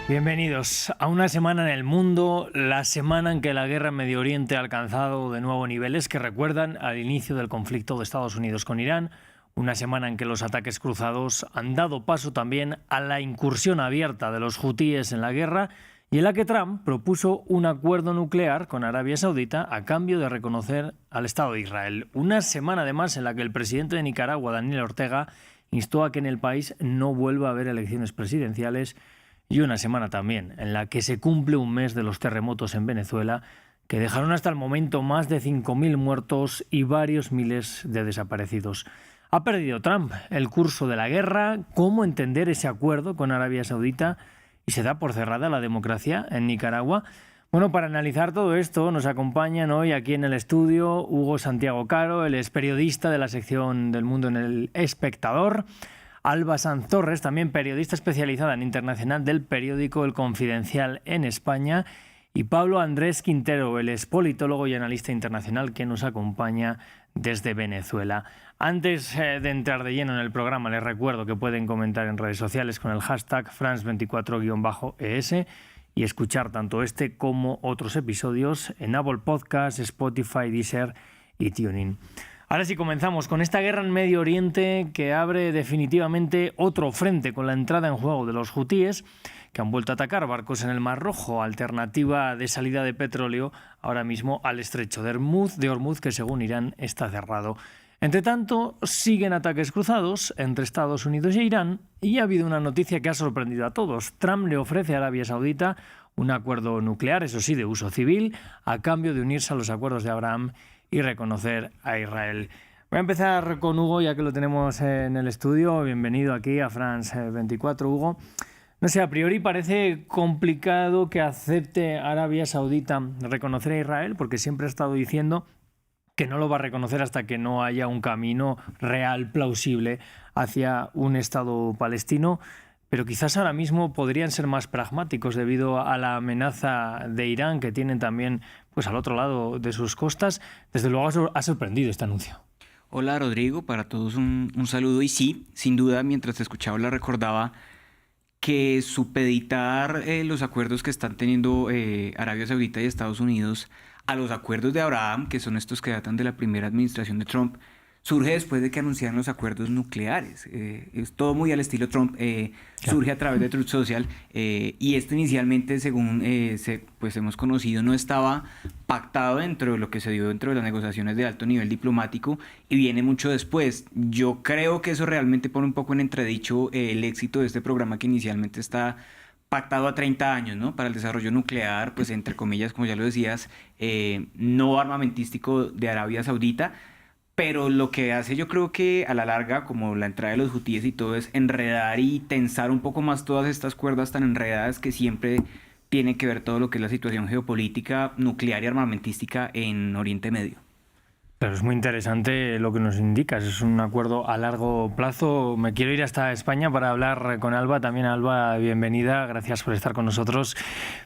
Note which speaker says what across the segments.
Speaker 1: Bienvenidos a una semana en el mundo, la semana en que la guerra en Medio Oriente ha alcanzado de nuevo niveles que recuerdan al inicio del conflicto de Estados Unidos con Irán, una semana en que los ataques cruzados han dado paso también a la incursión abierta de los hutíes en la guerra y en la que Trump propuso un acuerdo nuclear con Arabia Saudita a cambio de reconocer al Estado de Israel. Una semana además en la que el presidente de Nicaragua, Daniel Ortega, instó a que en el país no vuelva a haber elecciones presidenciales. Y una semana también en la que se cumple un mes de los terremotos en Venezuela, que dejaron hasta el momento más de 5.000 muertos y varios miles de desaparecidos. ¿Ha perdido Trump el curso de la guerra? ¿Cómo entender ese acuerdo con Arabia Saudita? ¿Y se da por cerrada la democracia en Nicaragua? Bueno, para analizar todo esto nos acompañan hoy aquí en el estudio Hugo Santiago Caro, él es periodista de la sección del Mundo en El Espectador. Alba Sanz Torres, también periodista especializada en internacional del periódico El Confidencial en España, y Pablo Andrés Quintero, él es politólogo y analista internacional que nos acompaña desde Venezuela. Antes de entrar de lleno en el programa, les recuerdo que pueden comentar en redes sociales con el hashtag France24-ES y escuchar tanto este como otros episodios en Apple Podcasts, Spotify, Deezer y TuneIn. Ahora sí comenzamos con esta guerra en Medio Oriente que abre definitivamente otro frente con la entrada en juego de los hutíes, que han vuelto a atacar barcos en el Mar Rojo, alternativa de salida de petróleo ahora mismo al estrecho de Hormuz, que según Irán está cerrado. Entre tanto, siguen ataques cruzados entre Estados Unidos e Irán y ha habido una noticia que ha sorprendido a todos. Trump le ofrece a Arabia Saudita un acuerdo nuclear, eso sí, de uso civil, a cambio de unirse a los acuerdos de Abraham y reconocer a Israel. Voy a empezar con Hugo, ya que lo tenemos en el estudio. Bienvenido aquí a France 24, Hugo. No sé, a priori parece complicado que acepte Arabia Saudita reconocer a Israel, porque siempre ha estado diciendo que no lo va a reconocer hasta que no haya un camino real, plausible, hacia un Estado palestino. Pero quizás ahora mismo podrían ser más pragmáticos debido a la amenaza de Irán que tienen también pues al otro lado de sus costas. Desde luego ha sorprendido este anuncio.
Speaker 2: Hola Rodrigo, para todos un saludo. Y sí, sin duda, mientras te escuchaba recordaba que supeditar los acuerdos que están teniendo Arabia Saudita y Estados Unidos a los acuerdos de Abraham, que son estos que datan de la primera administración de Trump, surge después de que anunciaron los acuerdos nucleares. Es todo muy al estilo Trump, surge a través de Truth Social, y esto inicialmente, según pues hemos conocido, no estaba pactado dentro de lo que se dio dentro de las negociaciones de alto nivel diplomático y viene mucho después. Yo creo que eso realmente pone un poco en entredicho el éxito de este programa que inicialmente está pactado a 30 años, ¿no? Para el desarrollo nuclear, pues entre comillas, como ya lo decías, no armamentístico de Arabia Saudita. Pero lo que hace, yo creo que a la larga, como la entrada de los hutíes y todo, es enredar y tensar un poco más todas estas cuerdas tan enredadas que siempre tiene que ver todo lo que es la situación geopolítica, nuclear y armamentística en Oriente Medio.
Speaker 1: Pero es muy interesante lo que nos indicas, es un acuerdo a largo plazo. Me quiero ir hasta España para hablar con Alba. También, Alba, bienvenida, gracias por estar con nosotros.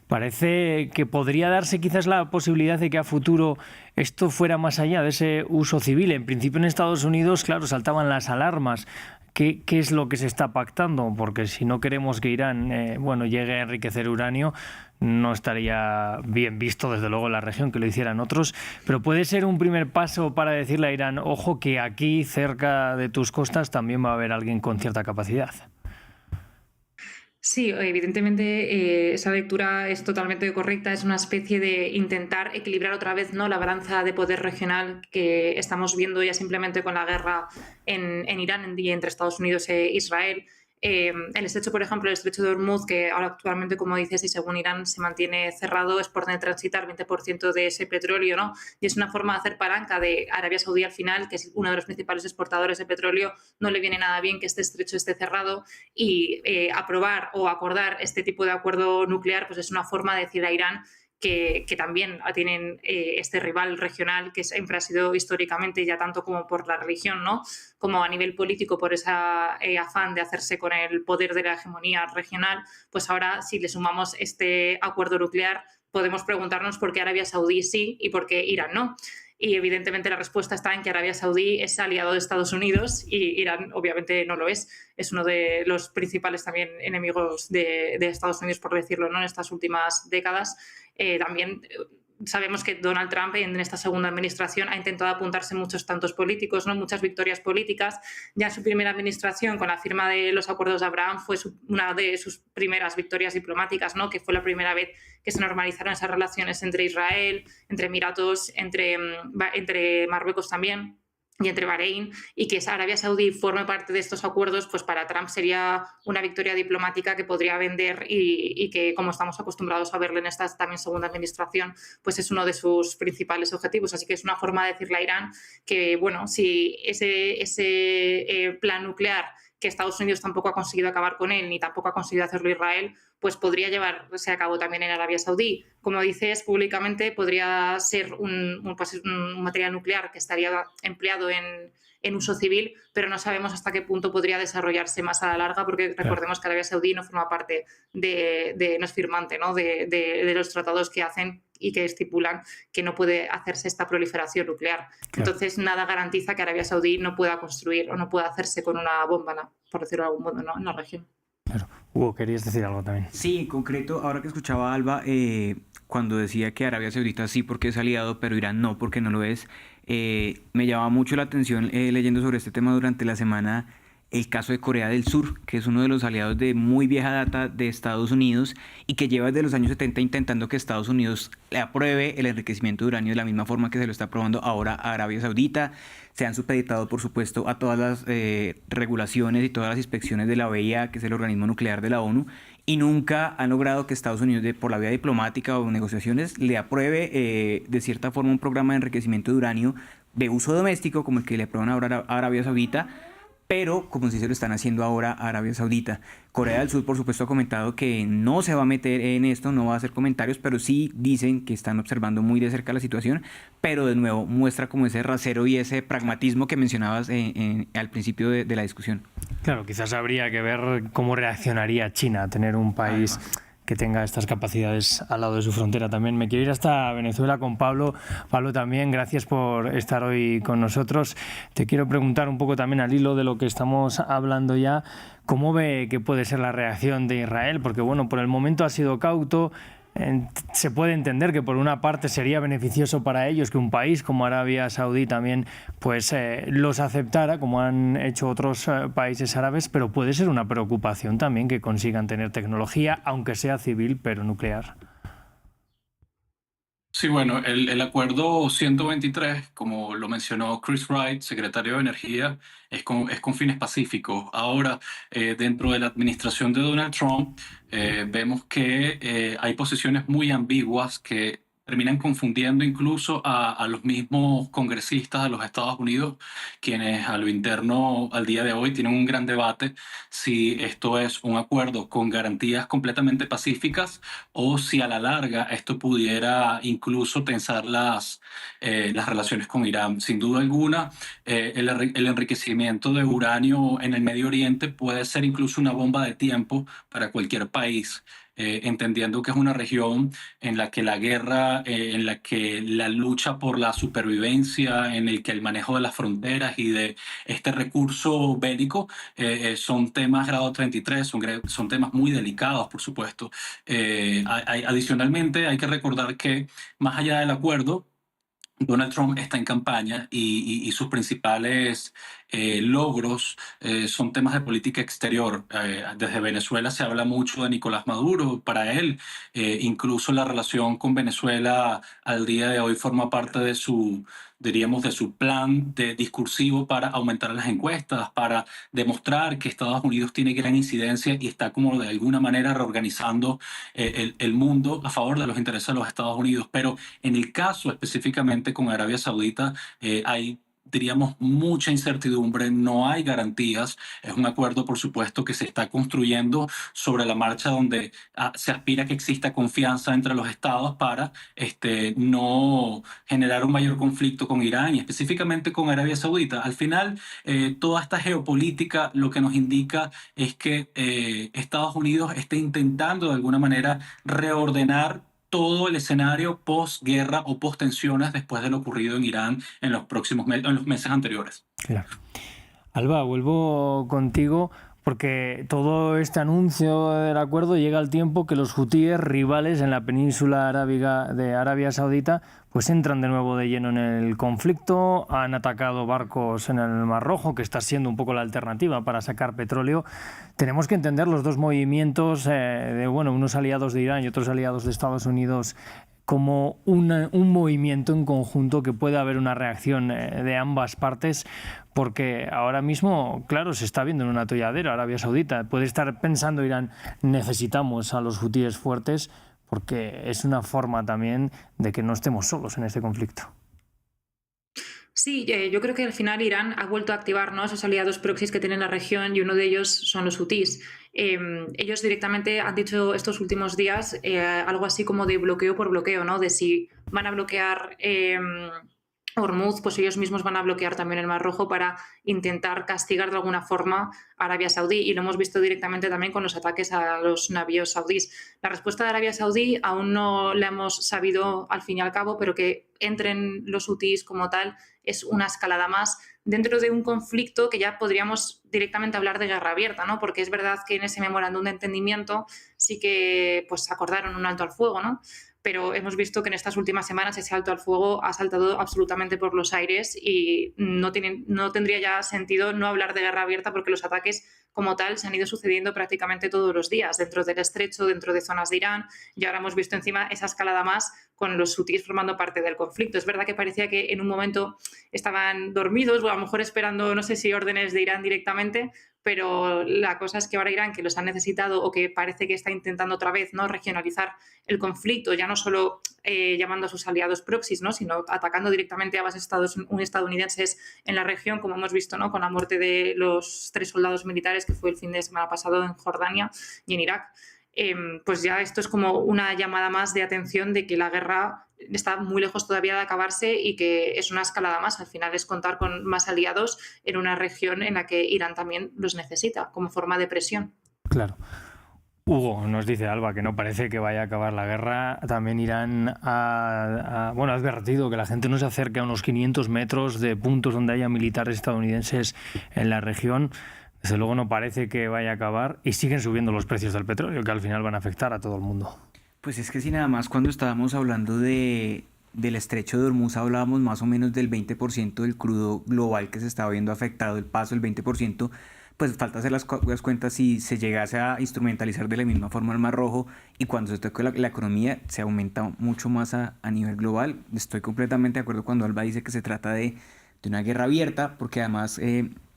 Speaker 1: Parece que podría darse quizás la posibilidad de que a futuro esto fuera más allá de ese uso civil. En principio en Estados Unidos, claro, saltaban las alarmas. ¿Qué es lo que se está pactando? Porque si no queremos que Irán llegue a enriquecer uranio, no estaría bien visto, desde luego, en la región que lo hicieran otros. Pero puede ser un primer paso para decirle a Irán, ojo, que aquí, cerca de tus costas, también va a haber alguien con cierta capacidad.
Speaker 3: Sí, evidentemente esa lectura es totalmente correcta, es una especie de intentar equilibrar otra vez, ¿no?, la balanza de poder regional que estamos viendo ya simplemente con la guerra en Irán y entre Estados Unidos e Israel. El estrecho, por ejemplo, el estrecho de Hormuz, que ahora actualmente, como dices, y según Irán se mantiene cerrado, es por donde transitar 20% de ese petróleo, ¿no? Y es una forma de hacer palanca de Arabia Saudí al final, que es uno de los principales exportadores de petróleo. No le viene nada bien que este estrecho esté cerrado y aprobar o acordar este tipo de acuerdo nuclear, pues es una forma de decir a Irán que también tienen este rival regional que siempre ha sido históricamente, ya tanto como por la religión, ¿no?, como a nivel político, por ese afán de hacerse con el poder de la hegemonía regional. Pues ahora, si le sumamos este acuerdo nuclear, podemos preguntarnos por qué Arabia Saudí sí y por qué Irán no. y evidentemente la respuesta está en que Arabia Saudí es aliado de Estados Unidos y Irán obviamente no lo es. Es uno de los principales también enemigos de Estados Unidos, por decirlo, ¿no? En estas últimas décadas. También sabemos que Donald Trump en esta segunda administración ha intentado apuntarse muchos tantos políticos, ¿no? Muchas victorias políticas. Ya en su primera administración, con la firma de los acuerdos de Abraham, fue una de sus primeras victorias diplomáticas, ¿no? Que fue la primera vez que se normalizaron esas relaciones entre Israel, entre Emiratos, entre Marruecos también, y entre Bahrein, y que Arabia Saudí forme parte de estos acuerdos, pues para Trump sería una victoria diplomática que podría vender y que, como estamos acostumbrados a verle en esta también segunda administración, pues es uno de sus principales objetivos. Así que es una forma de decirle a Irán que, bueno, si ese plan nuclear, que Estados Unidos tampoco ha conseguido acabar con él, ni tampoco ha conseguido hacerlo Israel, pues podría llevarse a cabo también en Arabia Saudí. Como dices, públicamente podría ser un material nuclear que estaría empleado en uso civil, pero no sabemos hasta qué punto podría desarrollarse más a la larga, porque recordemos que Arabia Saudí no forma parte no es firmante, ¿no? de los tratados que hacen y que estipulan que no puede hacerse esta proliferación nuclear. Entonces, nada garantiza que Arabia Saudí no pueda construir o no pueda hacerse con una bomba, por decirlo de algún modo, ¿no? En la región.
Speaker 1: Claro. Hugo, querías decir algo también.
Speaker 2: Sí, en concreto, ahora que escuchaba a Alba, cuando decía que Arabia Saudita sí porque es aliado, pero Irán no porque no lo es, me llamaba mucho la atención leyendo sobre este tema durante la semana el caso de Corea del Sur, que es uno de los aliados de muy vieja data de Estados Unidos y que lleva desde los años 70 intentando que Estados Unidos le apruebe el enriquecimiento de uranio de la misma forma que se lo está aprobando ahora a Arabia Saudita. Se han supeditado, por supuesto, a todas las regulaciones y todas las inspecciones de la OEA, que es el organismo nuclear de la ONU, y nunca han logrado que Estados Unidos, por la vía diplomática o negociaciones, le apruebe de cierta forma un programa de enriquecimiento de uranio de uso doméstico, como el que le aprueban ahora a Arabia Saudita, pero como si se lo están haciendo ahora a Arabia Saudita. Corea del Sur, por supuesto, ha comentado que no se va a meter en esto, no va a hacer comentarios, pero sí dicen que están observando muy de cerca la situación, pero de nuevo muestra como ese rasero y ese pragmatismo que mencionabas al principio de la discusión.
Speaker 1: Claro, quizás habría que ver cómo reaccionaría China a tener un país que tenga estas capacidades al lado de su frontera también. Me quiero ir hasta Venezuela con Pablo. Pablo, también, gracias por estar hoy con nosotros. Te quiero preguntar un poco también al hilo de lo que estamos hablando ya, ¿cómo ve que puede ser la reacción de Israel? Porque, bueno, por el momento ha sido cauto. Se puede entender que por una parte sería beneficioso para ellos que un país como Arabia Saudí también pues los aceptara, como han hecho otros países árabes, pero puede ser una preocupación también que consigan tener tecnología, aunque sea civil, pero nuclear.
Speaker 4: Sí, bueno, el acuerdo 123, como lo mencionó Chris Wright, secretario de Energía, es con fines pacíficos. Ahora, dentro de la administración de Donald Trump, vemos que hay posiciones muy ambiguas que terminan confundiendo incluso a los mismos congresistas de los Estados Unidos, quienes a lo interno al día de hoy tienen un gran debate si esto es un acuerdo con garantías completamente pacíficas o si a la larga esto pudiera incluso tensar las relaciones con Irán. Sin duda alguna, el enriquecimiento de uranio en el Medio Oriente puede ser incluso una bomba de tiempo para cualquier país. Entendiendo que es una región en la que la guerra, en la que la lucha por la supervivencia, en el que el manejo de las fronteras y de este recurso bélico son temas grado 33, son temas muy delicados, por supuesto. Adicionalmente, hay que recordar que más allá del acuerdo, Donald Trump está en campaña y sus principales logros son temas de política exterior. Desde Venezuela se habla mucho de Nicolás Maduro. Para él, incluso la relación con Venezuela al día de hoy forma parte de diríamos, de su plan discursivo para aumentar las encuestas, para demostrar que Estados Unidos tiene gran incidencia y está como de alguna manera reorganizando el mundo a favor de los intereses de los Estados Unidos. Pero en el caso específicamente con Arabia Saudita hay, diríamos, mucha incertidumbre, no hay garantías. Es un acuerdo, por supuesto, que se está construyendo sobre la marcha, donde se aspira a que exista confianza entre los estados para no generar un mayor conflicto con Irán y específicamente con Arabia Saudita. Al final, toda esta geopolítica lo que nos indica es que Estados Unidos está intentando de alguna manera reordenar todo el escenario post-guerra o post-tensiones después de lo ocurrido en Irán en los en los meses anteriores.
Speaker 1: Claro. Alba, vuelvo contigo porque todo este anuncio del acuerdo llega al tiempo que los hutíes, rivales en la península arábiga de Arabia Saudita, pues entran de nuevo de lleno en el conflicto, han atacado barcos en el Mar Rojo, que está siendo un poco la alternativa para sacar petróleo. Tenemos que entender los dos movimientos de unos aliados de Irán y otros aliados de Estados Unidos como un movimiento en conjunto, que puede haber una reacción de ambas partes, porque ahora mismo, claro, se está viendo en un atolladero Arabia Saudita. Puede estar pensando Irán, necesitamos a los hutíes fuertes, porque es una forma también de que no estemos solos en este conflicto.
Speaker 3: Sí, yo creo que al final Irán ha vuelto a activar, ¿no?, esos aliados proxies que tiene en la región, y uno de ellos son los hutíes. Ellos directamente han dicho estos últimos días algo así como de bloqueo por bloqueo, ¿no?, de si van a bloquear Hormuz, pues ellos mismos van a bloquear también el Mar Rojo para intentar castigar de alguna forma a Arabia Saudí, y lo hemos visto directamente también con los ataques a los navíos saudíes. La respuesta de Arabia Saudí aún no la hemos sabido al fin y al cabo, pero que entren los hutíes como tal es una escalada más dentro de un conflicto que ya podríamos directamente hablar de guerra abierta, ¿no?, porque es verdad que en ese memorándum de entendimiento sí que pues acordaron un alto al fuego, ¿no?, pero hemos visto que en estas últimas semanas ese alto al fuego ha saltado absolutamente por los aires, y no tendría ya sentido no hablar de guerra abierta, porque los ataques como tal se han ido sucediendo prácticamente todos los días dentro del estrecho, dentro de zonas de Irán, y ahora hemos visto encima esa escalada más con los hutíes formando parte del conflicto. Es verdad que parecía que en un momento estaban dormidos, o a lo mejor esperando, no sé si órdenes de Irán directamente, pero la cosa es que ahora Irán, que los ha necesitado, o que parece que está intentando otra vez, ¿no?, regionalizar el conflicto, ya no solo llamando a sus aliados proxies, ¿no?, sino atacando directamente a bases estadounidenses en la región, como hemos visto, ¿no?, con la muerte de los 3 soldados militares que fue el fin de semana pasado en Jordania y en Irak. Pues ya esto es como una llamada más de atención de que la guerra está muy lejos todavía de acabarse, y que es una escalada más. Al final es contar con más aliados en una región en la que Irán también los necesita como forma de presión.
Speaker 1: Claro. Hugo, nos dice Alba que no parece que vaya a acabar la guerra. También Irán ha advertido que la gente no se acerque a unos 500 metros de puntos donde haya militares estadounidenses en la región. Desde luego no parece que vaya a acabar, y siguen subiendo los precios del petróleo, que al final van a afectar a todo el mundo.
Speaker 2: Pues es que si nada más cuando estábamos hablando del estrecho de Hormuz hablábamos más o menos del 20% del crudo global que se estaba viendo afectado, el paso del 20%, pues falta hacer las cuentas si se llegase a instrumentalizar de la misma forma el Mar Rojo, y cuando se toque la economía se aumenta mucho más a nivel global. Estoy completamente de acuerdo cuando Alba dice que se trata de una guerra abierta, porque además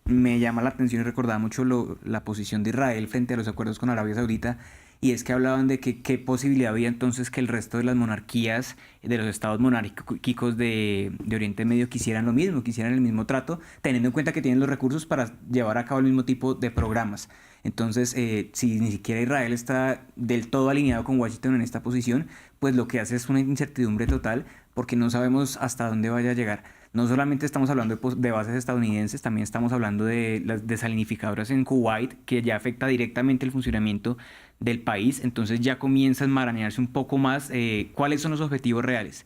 Speaker 2: me llama la atención y recordaba mucho la posición de Israel frente a los acuerdos con Arabia Saudita, y es que hablaban de que qué posibilidad había entonces que el resto de las monarquías, de los estados monárquicos de Oriente Medio quisieran lo mismo, quisieran el mismo trato, teniendo en cuenta que tienen los recursos para llevar a cabo el mismo tipo de programas. Entonces, si ni siquiera Israel está del todo alineado con Washington en esta posición, pues lo que hace es una incertidumbre total, porque no sabemos hasta dónde vaya a llegar. No solamente estamos hablando de bases estadounidenses, también estamos hablando de las desalinificadoras en Kuwait, que ya afecta directamente el funcionamiento del país. Entonces ya comienza a enmarañarse un poco más cuáles son los objetivos reales.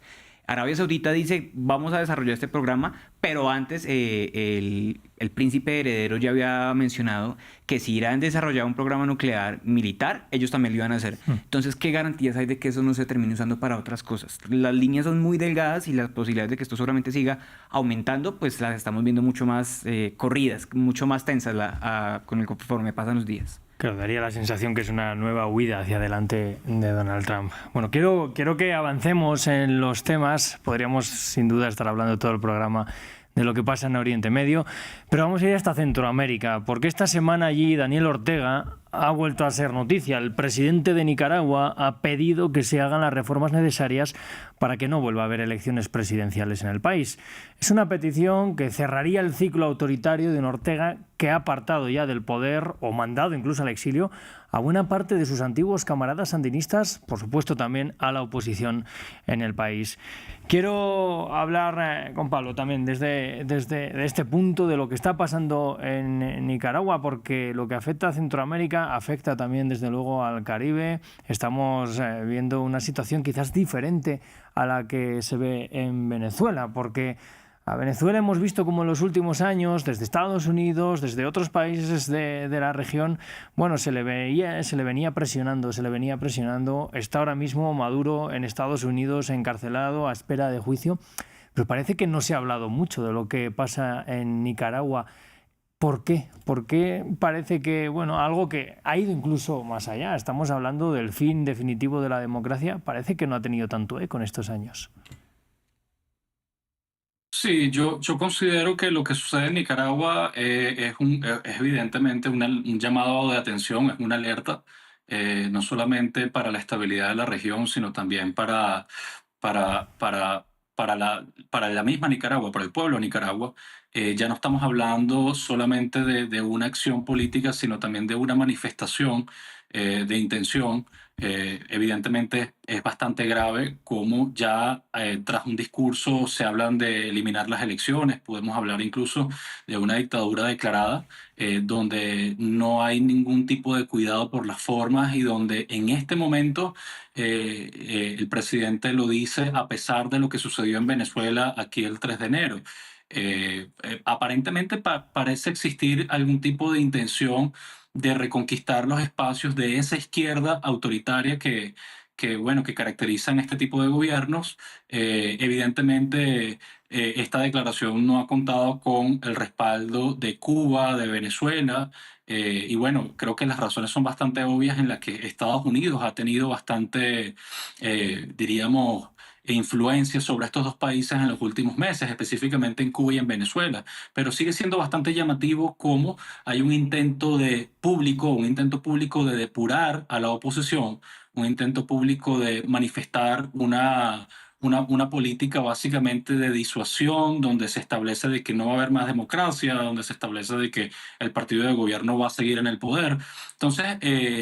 Speaker 2: Arabia Saudita dice, vamos a desarrollar este programa, pero antes el príncipe heredero ya había mencionado que si Irán desarrollaba un programa nuclear militar, ellos también lo iban a hacer. Entonces, ¿qué garantías hay de que eso no se termine usando para otras cosas? Las líneas son muy delgadas, y las posibilidades de que esto seguramente siga aumentando, pues las estamos viendo mucho más corridas, mucho más tensas conforme pasan los días.
Speaker 1: Claro, daría la sensación que es una nueva huida hacia adelante de Donald Trump. Bueno, quiero que avancemos en los temas. Podríamos sin duda estar hablando todo el programa de lo que pasa en Oriente Medio, pero vamos a ir hasta Centroamérica, porque esta semana allí Daniel Ortega ha vuelto a ser noticia. El presidente de Nicaragua ha pedido que se hagan las reformas necesarias para que no vuelva a haber elecciones presidenciales en el país. Es una petición que cerraría el ciclo autoritario de un Ortega que ha apartado ya del poder, o mandado incluso al exilio, a buena parte de sus antiguos camaradas sandinistas, por supuesto también a la oposición en el país. Quiero hablar con Pablo también desde este punto de lo que está pasando en Nicaragua, porque lo que afecta a Centroamérica guerra afecta también, desde luego, al Caribe. Estamos viendo una situación quizás diferente a la que se ve en Venezuela, porque a Venezuela hemos visto como en los últimos años, desde Estados Unidos, desde otros países de la región, bueno, se le venía presionando. Está ahora mismo Maduro en Estados Unidos encarcelado a espera de juicio, pero parece que no se ha hablado mucho de lo que pasa en Nicaragua. ¿Por qué? ¿Por qué parece que, bueno, algo que ha ido incluso más allá? Estamos hablando del fin definitivo de la democracia, parece que no ha tenido tanto eco en estos años.
Speaker 4: Sí, yo considero que lo que sucede en Nicaragua es evidentemente un llamado de atención, es una alerta, no solamente para la estabilidad de la región, sino también para, para, para la misma Nicaragua, para el pueblo de Nicaragua. Ya no estamos hablando solamente de una acción política, sino también de una manifestación de intención. Evidentemente es bastante grave como ya tras un discurso se hablan de eliminar las elecciones, podemos hablar incluso de una dictadura declarada, donde no hay ningún tipo de cuidado por las formas y donde en este momento el presidente lo dice a pesar de lo que sucedió en Venezuela aquí el 3 de enero. Aparentemente parece existir algún tipo de intención de reconquistar los espacios de esa izquierda autoritaria bueno, que caracterizan este tipo de gobiernos. Evidentemente, esta declaración no ha contado con el respaldo de Cuba, de Venezuela, y bueno, creo que las razones son bastante obvias en las que Estados Unidos ha tenido bastante, diríamos, influencia sobre estos dos países en los últimos meses, específicamente en Cuba y en Venezuela, pero sigue siendo bastante llamativo cómo hay un intento público de depurar a la oposición, un intento público de manifestar una política básicamente de disuasión, donde se establece de que no va a haber más democracia, donde se establece de que el partido de gobierno va a seguir en el poder. Entonces,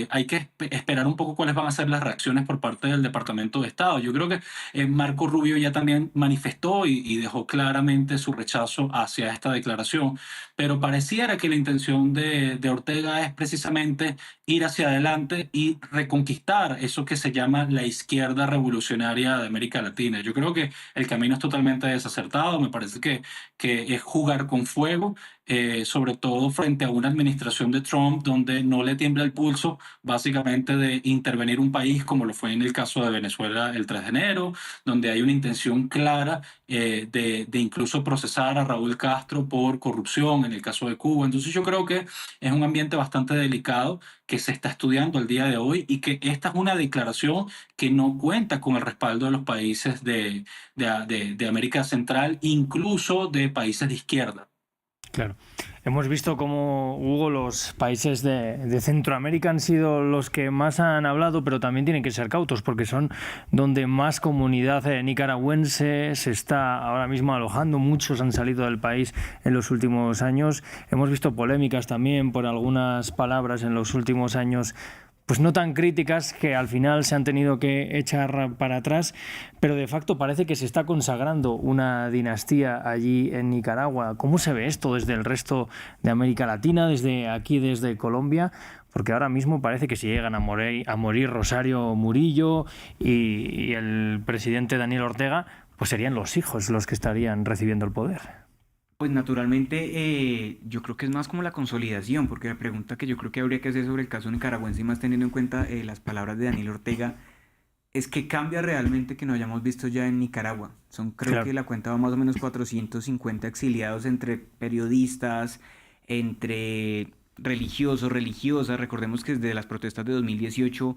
Speaker 4: hay que esperar un poco cuáles van a ser las reacciones por parte del Departamento de Estado. Yo creo que Marco Rubio ya también manifestó y dejó claramente su rechazo hacia esta declaración, pero pareciera que la intención de Ortega es precisamente ir hacia adelante y reconquistar eso que se llama la izquierda revolucionaria de América Latina. Yo creo que el camino es totalmente desacertado, me parece que es jugar con fuego, sobre todo frente a una administración de Trump donde no le tiembla el pulso básicamente de intervenir un país como lo fue en el caso de Venezuela el 3 de enero, donde hay una intención clara de incluso procesar a Raúl Castro por corrupción en el caso de Cuba. Entonces yo creo que es un ambiente bastante delicado que se está estudiando al día de hoy y que esta es una declaración que no cuenta con el respaldo de los países de América Central, incluso de países de izquierda.
Speaker 1: Claro. Hemos visto cómo, Hugo, los países de Centroamérica han sido los que más han hablado, pero también tienen que ser cautos porque son donde más comunidad nicaragüense se está ahora mismo alojando. Muchos han salido del país en los últimos años. Hemos visto polémicas también por algunas palabras en los últimos años, pues no tan críticas, que al final se han tenido que echar para atrás, pero de facto parece que se está consagrando una dinastía allí en Nicaragua. ¿Cómo se ve esto desde el resto de América Latina, desde aquí, desde Colombia? Porque ahora mismo parece que si llegan a morir Rosario Murillo y el presidente Daniel Ortega, pues serían los hijos los que estarían recibiendo el poder.
Speaker 2: Pues naturalmente yo creo que es más como la consolidación, porque la pregunta que yo creo que habría que hacer sobre el caso nicaragüense, y más teniendo en cuenta las palabras de Daniel Ortega, es que cambia realmente que no hayamos visto ya en Nicaragua. Creo
Speaker 1: Claro.
Speaker 2: que la cuenta va más o menos 450 exiliados entre periodistas, entre religiosos, religiosas. Recordemos que desde las protestas de 2018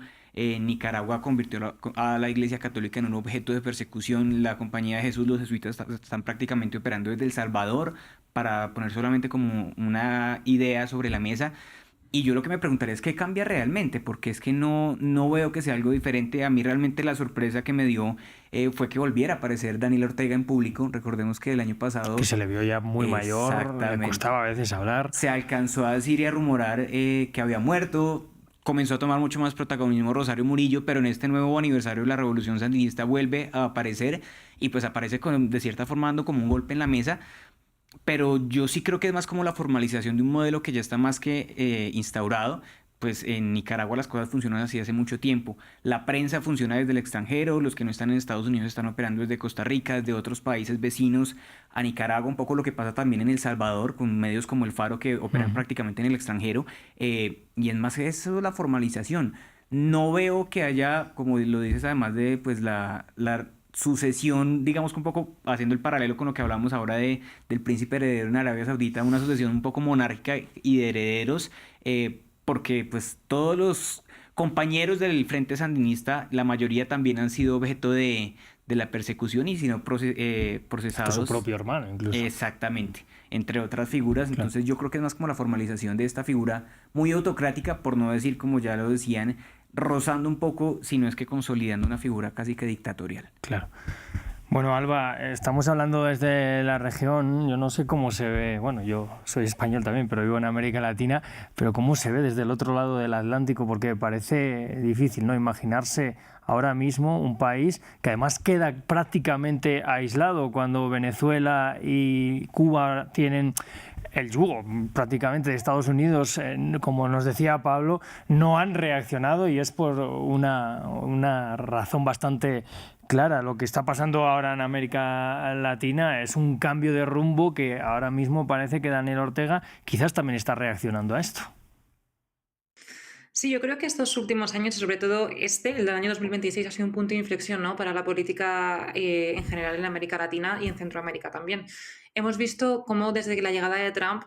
Speaker 2: Nicaragua convirtió a la Iglesia Católica en un objeto de persecución. La Compañía de Jesús, los jesuitas están prácticamente operando desde El Salvador, para poner solamente como una idea sobre la mesa. Y yo lo que me preguntaría es qué cambia realmente, porque es que no veo que sea algo diferente. A mí realmente la sorpresa que me dio fue que volviera a aparecer Daniel Ortega en público. Recordemos que el año pasado,
Speaker 1: Que se le vio ya muy mayor, le
Speaker 2: exactamente,
Speaker 1: costaba a veces hablar.
Speaker 2: se alcanzó a decir y a rumorar que había muerto. Comenzó a tomar mucho más protagonismo Rosario Murillo, pero en este nuevo aniversario de la Revolución Sandinista vuelve a aparecer y pues aparece de cierta forma dando como un golpe en la mesa. Pero yo sí creo que es más como la formalización de un modelo que ya está más que instaurado, pues en Nicaragua las cosas funcionan así hace mucho tiempo. La prensa funciona desde el extranjero, los que no están en Estados Unidos están operando desde Costa Rica, desde otros países vecinos a Nicaragua, un poco lo que pasa también en El Salvador, con medios como El Faro que operan prácticamente en el extranjero, y es más eso la formalización. No veo que haya, como lo dices, además de pues la sucesión, digamos que un poco haciendo el paralelo con lo que hablamos ahora del príncipe heredero en Arabia Saudita, una sucesión un poco monárquica y de herederos, porque pues todos los compañeros del Frente Sandinista, la mayoría también han sido objeto de la persecución y sido procesados.
Speaker 1: Su propio hermano, incluso.
Speaker 2: Exactamente, entre otras figuras.
Speaker 1: Claro.
Speaker 2: Entonces yo creo que es más como la formalización de esta figura muy autocrática, por no decir, como ya lo decían, rozando un poco, si no es que consolidando una figura casi que dictatorial.
Speaker 1: Claro. Bueno, Alba, estamos hablando desde la región, yo no sé cómo se ve, bueno, yo soy español también, pero vivo en América Latina, pero cómo se ve desde el otro lado del Atlántico, porque parece difícil, ¿no?, imaginarse ahora mismo un país que además queda prácticamente aislado cuando Venezuela y Cuba tienen el yugo prácticamente de Estados Unidos, como nos decía Pablo, no han reaccionado y es por una razón bastante clara. Lo que está pasando ahora en América Latina es un cambio de rumbo que ahora mismo parece que Daniel Ortega quizás también está reaccionando a esto.
Speaker 3: Sí, yo creo que estos últimos años, y sobre todo el del año 2026, ha sido un punto de inflexión, ¿no?, para la política en general en América Latina y en Centroamérica también. Hemos visto cómo desde la llegada de Trump,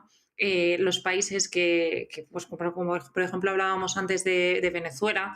Speaker 3: los países pues, como por ejemplo hablábamos antes de Venezuela,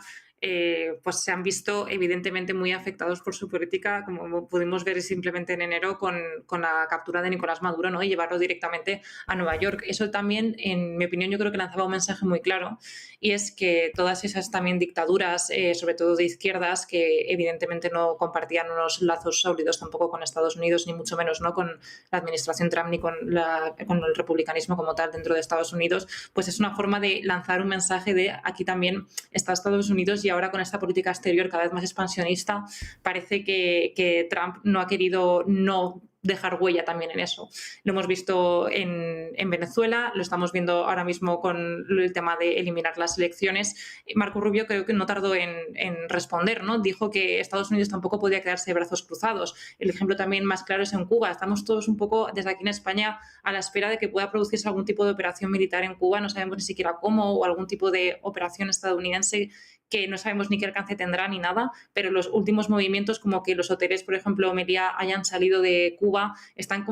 Speaker 3: pues se han visto evidentemente muy afectados por su política, como pudimos ver simplemente en enero con la captura de Nicolás Maduro, ¿no?, y llevarlo directamente a Nueva York. Eso también, en mi opinión, yo creo que lanzaba un mensaje muy claro, y es que todas esas también dictaduras, sobre todo de izquierdas, que evidentemente no compartían unos lazos sólidos tampoco con Estados Unidos, ni mucho menos, ¿no?, con la administración Trump ni con el republicanismo como tal dentro de Estados Unidos, pues es una forma de lanzar un mensaje de aquí también está Estados Unidos, y ahora con esta política exterior cada vez más expansionista parece que Trump no ha querido no dejar huella también en eso. Lo hemos visto en Venezuela, lo estamos viendo ahora mismo con el tema de eliminar las elecciones. Marco Rubio creo que no tardó en responder, ¿no? Dijo que Estados Unidos tampoco podía quedarse de brazos cruzados. El ejemplo también más claro es en Cuba. Estamos todos un poco desde aquí en España a la espera de que pueda producirse algún tipo de operación militar en Cuba, no sabemos ni siquiera cómo, o algún tipo de operación estadounidense que no sabemos ni qué alcance tendrá ni nada, pero los últimos movimientos, como que los hoteles, por ejemplo, Meliá, hayan salido de Cuba, están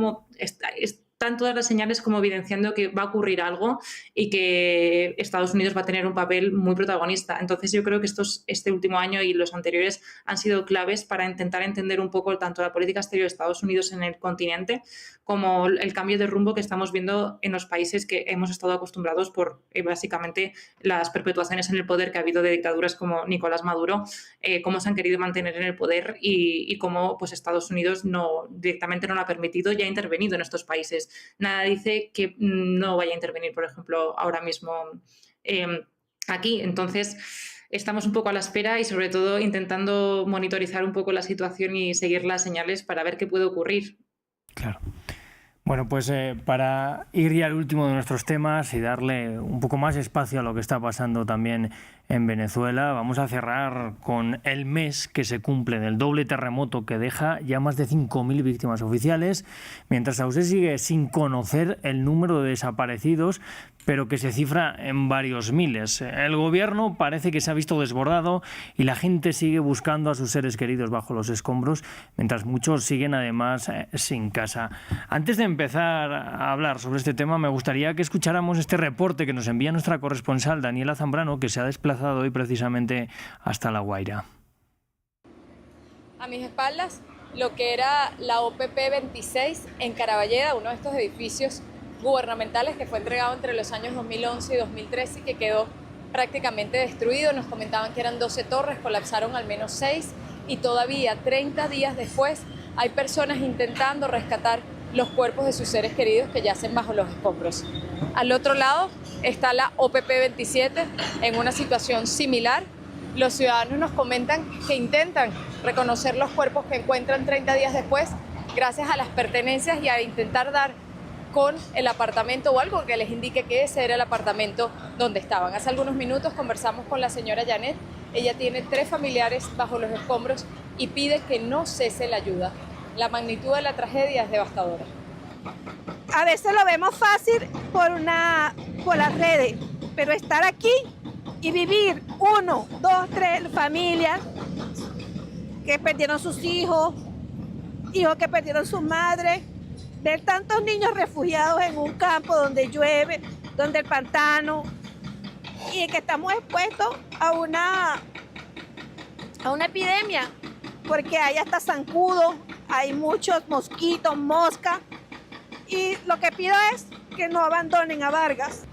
Speaker 3: todas las señales como evidenciando que va a ocurrir algo y que Estados Unidos va a tener un papel muy protagonista. Entonces yo creo que este último año y los anteriores han sido claves para intentar entender un poco tanto la política exterior de Estados Unidos en el continente como el cambio de rumbo que estamos viendo en los países que hemos estado acostumbrados por básicamente las perpetuaciones en el poder que ha habido de dictaduras como Nicolás Maduro, cómo se han querido mantener en el poder y cómo pues, Estados Unidos directamente no lo ha permitido y ha intervenido en estos países. Nada dice que no vaya a intervenir, por ejemplo, ahora mismo aquí. Entonces, estamos un poco a la espera y, sobre todo, intentando monitorizar un poco la situación y seguir las señales para ver qué puede ocurrir.
Speaker 1: Claro. Bueno, pues para ir ya al último de nuestros temas y darle un poco más espacio a lo que está pasando también en Venezuela, vamos a cerrar con el mes que se cumple del doble terremoto que deja ya más de 5.000 víctimas oficiales, mientras aún se sigue sin conocer el número de desaparecidos, pero que se cifra en varios miles. El gobierno parece que se ha visto desbordado y la gente sigue buscando a sus seres queridos bajo los escombros, mientras muchos siguen además sin casa. Antes de empezar a hablar sobre este tema, me gustaría que escucháramos este reporte que nos envía nuestra corresponsal Daniela Zambrano, que se ha desplazado hoy precisamente hasta La Guaira.
Speaker 5: A mis espaldas, lo que era la OPP 26 en Caraballeda, uno de estos edificios gubernamentales que fue entregado entre los años 2011 y 2013 y que quedó prácticamente destruido. Nos comentaban que eran 12 torres, colapsaron al menos 6 y todavía 30 días después hay personas intentando rescatar los cuerpos de sus seres queridos que yacen bajo los escombros. Al otro lado está la OPP 27 en una situación similar. Los ciudadanos nos comentan que intentan reconocer los cuerpos que encuentran 30 días después gracias a las pertenencias y a intentar dar con el apartamento o algo que les indique que ese era el apartamento donde estaban. Hace algunos minutos conversamos con la señora Janet. Ella tiene 3 familiares bajo los escombros y pide que no cese la ayuda. La magnitud de la tragedia es devastadora.
Speaker 6: A veces lo vemos fácil por las redes, pero estar aquí y vivir 1, 2, 3 familias que perdieron sus hijos que perdieron sus madres, ver tantos niños refugiados en un campo donde llueve, donde el pantano, y que estamos expuestos a una epidemia, porque hay hasta zancudos, hay muchos mosquitos, moscas, y lo que pido es que no abandonen a Vargas.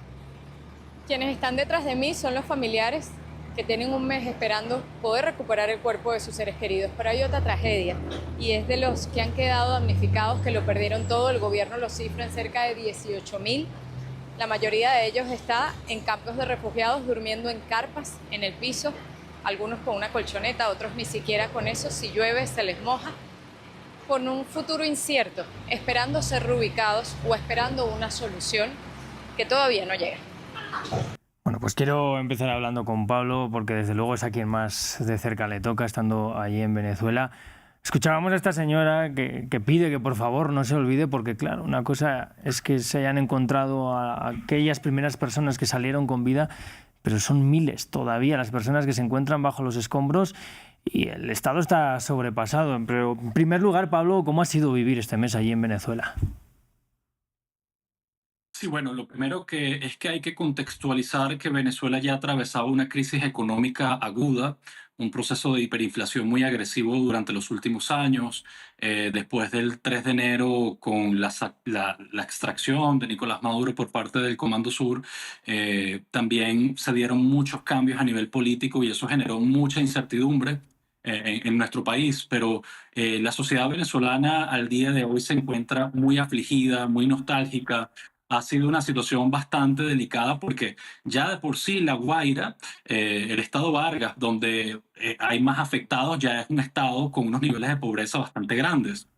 Speaker 5: Quienes están detrás de mí son los familiares que tienen un mes esperando poder recuperar el cuerpo de sus seres queridos. Pero hay otra tragedia, y es de los que han quedado damnificados, que lo perdieron todo. El gobierno los cifra en cerca de 18.000. La mayoría de ellos está en campos de refugiados, durmiendo en carpas, en el piso, algunos con una colchoneta, otros ni siquiera con eso. Si llueve se les moja, con un futuro incierto, esperando ser reubicados o esperando una solución que todavía no llega.
Speaker 1: Bueno, pues quiero empezar hablando con Pablo, porque desde luego es a quien más de cerca le toca, estando allí en Venezuela. Escuchábamos a esta señora que pide que por favor no se olvide, porque claro, una cosa es que se hayan encontrado a aquellas primeras personas que salieron con vida, pero son miles todavía las personas que se encuentran bajo los escombros y el Estado está sobrepasado. Pero en primer lugar, Pablo, ¿cómo ha sido vivir este mes allí en Venezuela?
Speaker 4: Sí, bueno, lo primero es que hay que contextualizar que Venezuela ya atravesaba una crisis económica aguda, un proceso de hiperinflación muy agresivo durante los últimos años. Después del 3 de enero, con la extracción de Nicolás Maduro por parte del Comando Sur, también se dieron muchos cambios a nivel político y eso generó mucha incertidumbre en nuestro país, pero la sociedad venezolana al día de hoy se encuentra muy afligida, muy nostálgica. Ha sido una situación bastante delicada porque ya de por sí La Guaira, el estado Vargas, donde hay más afectados, ya es un estado con unos niveles de pobreza bastante grandes.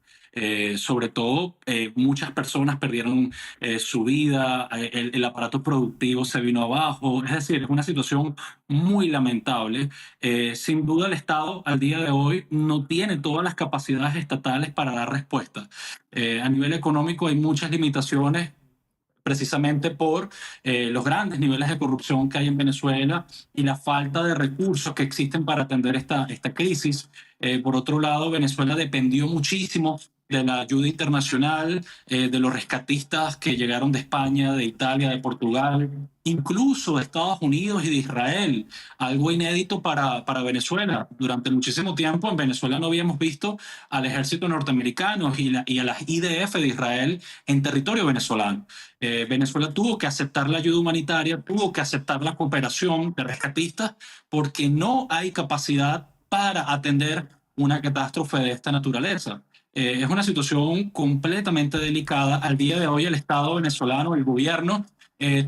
Speaker 4: Sobre todo, muchas personas perdieron su vida, el aparato productivo se vino abajo, es decir, es una situación muy lamentable. Sin duda, el Estado al día de hoy no tiene todas las capacidades estatales para dar respuesta. A nivel económico hay muchas limitaciones, precisamente por los grandes niveles de corrupción que hay en Venezuela y la falta de recursos que existen para atender esta crisis. Por otro lado, Venezuela dependió muchísimo de la ayuda internacional, de los rescatistas que llegaron de España, de Italia, de Portugal, incluso de Estados Unidos y de Israel, algo inédito para Venezuela. Durante muchísimo tiempo en Venezuela no habíamos visto al ejército norteamericano y a las IDF de Israel en territorio venezolano. Venezuela tuvo que aceptar la ayuda humanitaria, tuvo que aceptar la cooperación de rescatistas, porque no hay capacidad para atender una catástrofe de esta naturaleza. Es una situación completamente delicada. Al día de hoy el Estado venezolano, el gobierno,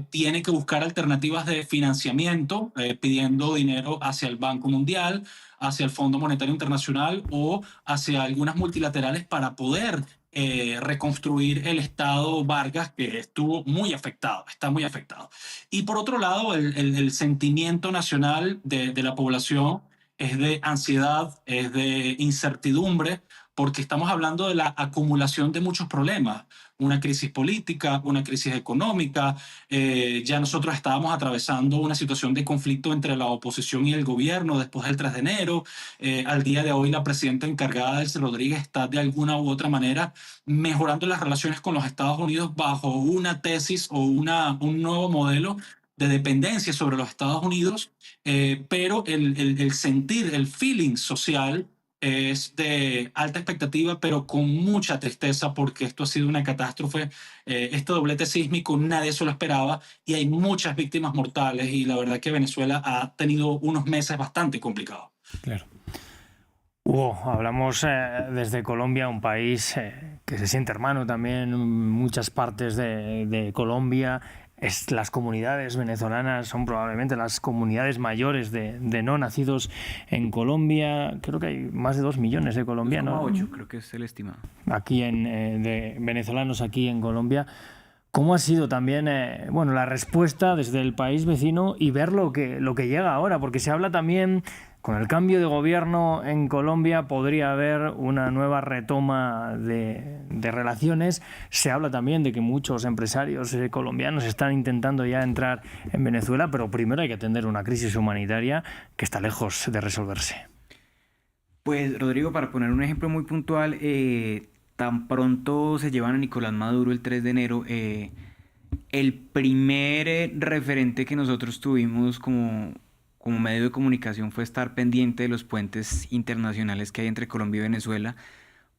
Speaker 4: tiene que buscar alternativas de financiamiento, pidiendo dinero hacia el Banco Mundial, hacia el Fondo Monetario Internacional o hacia algunas multilaterales para poder reconstruir el Estado Vargas, que estuvo muy afectado, está muy afectado. Y por otro lado, el sentimiento nacional de la población es de ansiedad, es de incertidumbre, porque estamos hablando de la acumulación de muchos problemas, una crisis política, una crisis económica. Ya nosotros estábamos atravesando una situación de conflicto entre la oposición y el gobierno después del 3 de enero. Al día de hoy la presidenta encargada, Delcy Rodríguez, está de alguna u otra manera mejorando las relaciones con los Estados Unidos bajo una tesis o un nuevo modelo de dependencia sobre los Estados Unidos, pero el sentir, el feeling social es de alta expectativa, pero con mucha tristeza, porque esto ha sido una catástrofe. Este doblete sísmico nadie se lo esperaba y hay muchas víctimas mortales, y la verdad que Venezuela ha tenido unos meses bastante complicados.
Speaker 1: Claro. Hugo, hablamos desde Colombia, un país que se siente hermano también en muchas partes de Colombia. Las comunidades venezolanas son probablemente las comunidades mayores de no nacidos en Colombia. Creo que hay más de 2 millones de colombianos.
Speaker 2: 2,8 creo que es el estimado.
Speaker 1: Aquí de venezolanos aquí en Colombia. ¿Cómo ha sido también bueno, la respuesta desde el país vecino y ver lo que llega ahora? Porque se habla también, con el cambio de gobierno en Colombia podría haber una nueva retoma de relaciones. Se habla también de que muchos empresarios colombianos están intentando ya entrar en Venezuela, pero primero hay que atender una crisis humanitaria que está lejos de resolverse.
Speaker 2: Pues Rodrigo, para poner un ejemplo muy puntual, tan pronto se llevan a Nicolás Maduro el 3 de enero, el primer referente que nosotros tuvimos como medio de comunicación fue estar pendiente de los puentes internacionales que hay entre Colombia y Venezuela,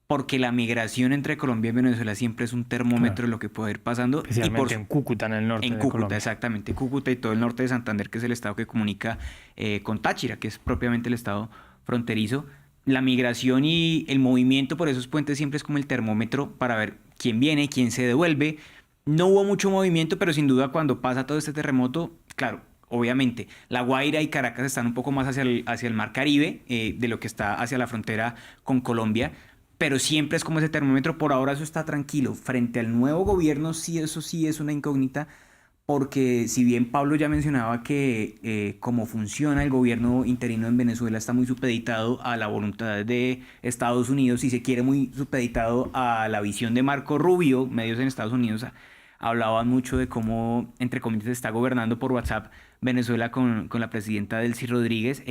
Speaker 2: porque la migración entre Colombia y Venezuela siempre es un termómetro de lo que puede ir pasando.
Speaker 1: Especialmente en Cúcuta, en el norte de
Speaker 2: Cúcuta,
Speaker 1: Colombia.
Speaker 2: exactamente, Cúcuta y todo el norte de Santander, que es el estado que comunica con Táchira, que es propiamente el estado fronterizo. La migración y el movimiento por esos puentes siempre es como el termómetro para ver quién viene, quién se devuelve. No hubo mucho movimiento, pero sin duda cuando pasa todo este terremoto, claro, obviamente, La Guaira y Caracas están un poco más hacia el mar Caribe, de lo que está hacia la frontera con Colombia, pero siempre es como ese termómetro. Por ahora eso está tranquilo. Frente al nuevo gobierno, sí, eso sí es una incógnita, porque si bien Pablo ya mencionaba que cómo funciona el gobierno interino en Venezuela está muy supeditado a la voluntad de Estados Unidos y se quiere muy supeditado a la visión de Marco Rubio, medios en Estados Unidos hablaban mucho de cómo, entre comillas, está gobernando por WhatsApp Venezuela con la presidenta Delcy Rodríguez.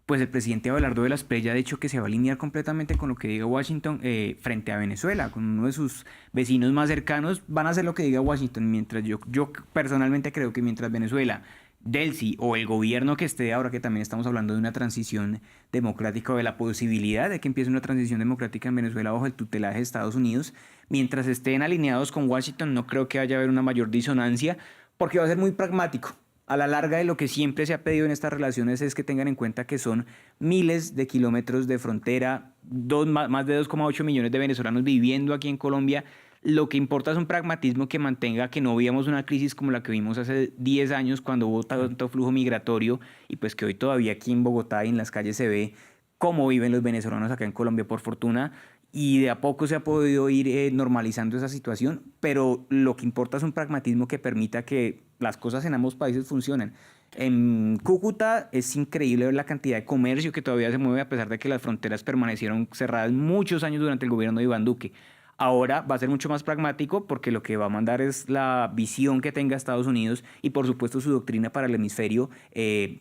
Speaker 2: Pues el presidente Abelardo de la Espriella ha dicho que se va a alinear completamente con lo que diga Washington frente a Venezuela, con uno de sus vecinos más cercanos. Van a hacer lo que diga Washington, mientras yo personalmente creo que mientras Venezuela, Delcy o el gobierno que esté ahora, que también estamos hablando de una transición democrática o de la posibilidad de que empiece una transición democrática en Venezuela bajo el tutelaje de Estados Unidos, mientras estén alineados con Washington, no creo que vaya a haber una mayor disonancia, porque va a ser muy pragmático. A la larga, de lo que siempre se ha pedido en estas relaciones es que tengan en cuenta que son miles de kilómetros de frontera, más de 2,8 millones de venezolanos viviendo aquí en Colombia. Lo que importa es un pragmatismo que mantenga que no vivamos una crisis como la que vimos hace 10 años cuando hubo tanto flujo migratorio, y pues que hoy todavía aquí en Bogotá y en las calles se ve cómo viven los venezolanos acá en Colombia, por fortuna. Y de a poco se ha podido ir normalizando esa situación, pero lo que importa es un pragmatismo que permita que las cosas en ambos países funcionen. En Cúcuta es increíble ver la cantidad de comercio que todavía se mueve a pesar de que las fronteras permanecieron cerradas muchos años durante el gobierno de Iván Duque. Ahora va a ser mucho más pragmático porque lo que va a mandar es la visión que tenga Estados Unidos y por supuesto su doctrina para el hemisferio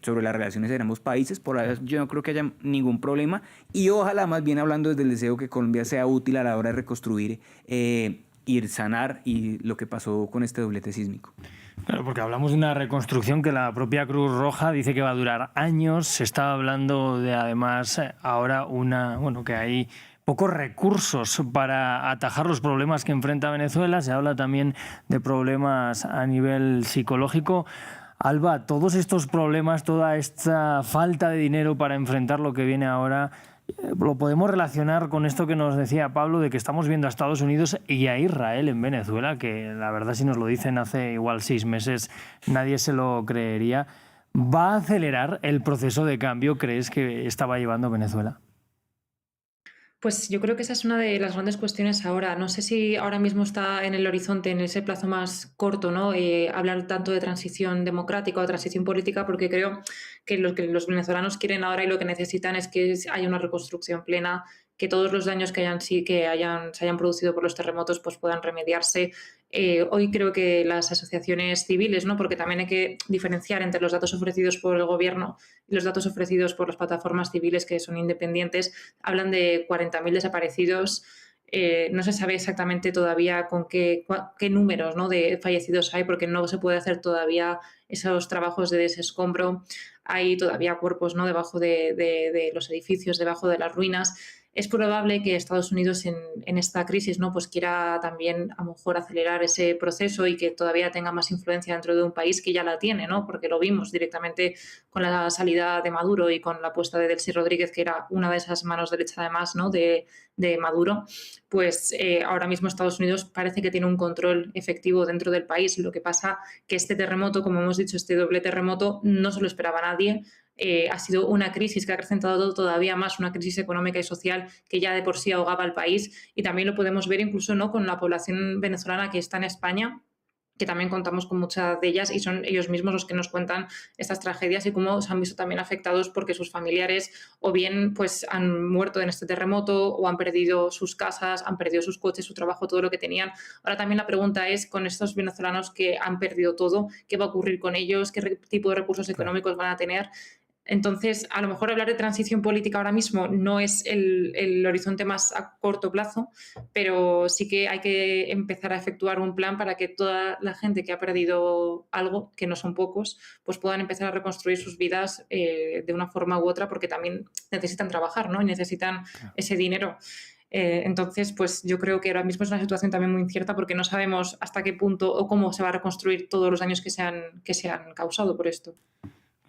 Speaker 2: sobre las relaciones en ambos países. Por ahora yo no creo que haya ningún problema y ojalá, más bien hablando desde el deseo, que Colombia sea útil a la hora de reconstruir y sanar y lo que pasó con este doblete sísmico.
Speaker 1: Claro, porque hablamos de una reconstrucción que la propia Cruz Roja dice que va a durar años. Se está hablando de, además, ahora que hay pocos recursos para atajar los problemas que enfrenta Venezuela. Se habla también de problemas a nivel psicológico. Alba, todos estos problemas, toda esta falta de dinero para enfrentar lo que viene ahora, lo podemos relacionar con esto que nos decía Pablo, de que estamos viendo a Estados Unidos y a Israel en Venezuela, que la verdad, si nos lo dicen hace igual 6 meses, nadie se lo creería. ¿Va a acelerar el proceso de cambio, crees, que estaba llevando Venezuela?
Speaker 3: Pues yo creo que esa es una de las grandes cuestiones ahora. No sé si ahora mismo está en el horizonte, en ese plazo más corto, ¿no? Hablar tanto de transición democrática o transición política, porque creo que lo que los venezolanos quieren ahora y lo que necesitan es que haya una reconstrucción plena, que todos los daños que se hayan producido por los terremotos pues puedan remediarse. Hoy creo que las asociaciones civiles, ¿no? Porque también hay que diferenciar entre los datos ofrecidos por el gobierno y los datos ofrecidos por las plataformas civiles que son independientes, hablan de 40.000 desaparecidos. No se sabe exactamente todavía con qué números, ¿no?, de fallecidos hay, porque no se puede hacer todavía esos trabajos de desescombro. Hay todavía cuerpos, ¿no?, debajo de los edificios, debajo de las ruinas. Es probable que Estados Unidos en esta crisis, ¿no?, pues quiera también a lo mejor acelerar ese proceso y que todavía tenga más influencia dentro de un país que ya la tiene, ¿no?, porque lo vimos directamente con la salida de Maduro y con la puesta de Delcy Rodríguez, que era una de esas manos derechas además, ¿no?, de Maduro. Pues ahora mismo Estados Unidos parece que tiene un control efectivo dentro del país. Lo que pasa que este terremoto, como hemos dicho, este doble terremoto, no se lo esperaba nadie. Ha sido una crisis que ha acrecentado todavía más, una crisis económica y social que ya de por sí ahogaba al país, y también lo podemos ver incluso, ¿no?, con la población venezolana que está en España, que también contamos con muchas de ellas y son ellos mismos los que nos cuentan estas tragedias y cómo se han visto también afectados porque sus familiares o bien pues han muerto en este terremoto o han perdido sus casas, han perdido sus coches, su trabajo, todo lo que tenían. Ahora también la pregunta es, con estos venezolanos que han perdido todo, ¿qué va a ocurrir con ellos? ¿Qué tipo de recursos económicos van a tener? Entonces, a lo mejor hablar de transición política ahora mismo no es el horizonte más a corto plazo, pero sí que hay que empezar a efectuar un plan para que toda la gente que ha perdido algo, que no son pocos, pues puedan empezar a reconstruir sus vidas de una forma u otra, porque también necesitan trabajar, ¿no? Y necesitan ese dinero. Entonces, pues yo creo que ahora mismo es una situación también muy incierta porque no sabemos hasta qué punto o cómo se va a reconstruir todos los daños que se han causado por esto.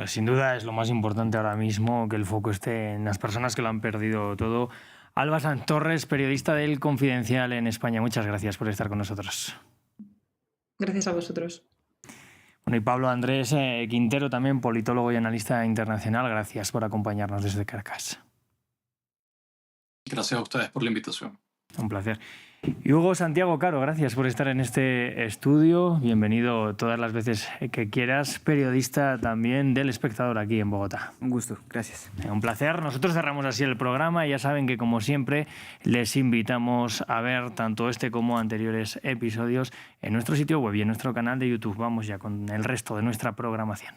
Speaker 1: Sin duda es lo más importante ahora mismo, que el foco esté en las personas que lo han perdido todo. Alba Sanz Torres, periodista del Confidencial en España. Muchas gracias por estar con nosotros.
Speaker 3: Gracias a vosotros.
Speaker 1: Bueno, y Pablo Andrés Quintero, también politólogo y analista internacional. Gracias por acompañarnos desde Caracas.
Speaker 4: Gracias a ustedes por la invitación.
Speaker 1: Un placer. Y Hugo Santiago Caro, gracias por estar en este estudio. Bienvenido todas las veces que quieras. Periodista también del Espectador aquí en Bogotá.
Speaker 2: Un gusto, gracias.
Speaker 1: Un placer. Nosotros cerramos así el programa y ya saben que, como siempre, les invitamos a ver tanto este como anteriores episodios en nuestro sitio web y en nuestro canal de YouTube. Vamos ya con el resto de nuestra programación.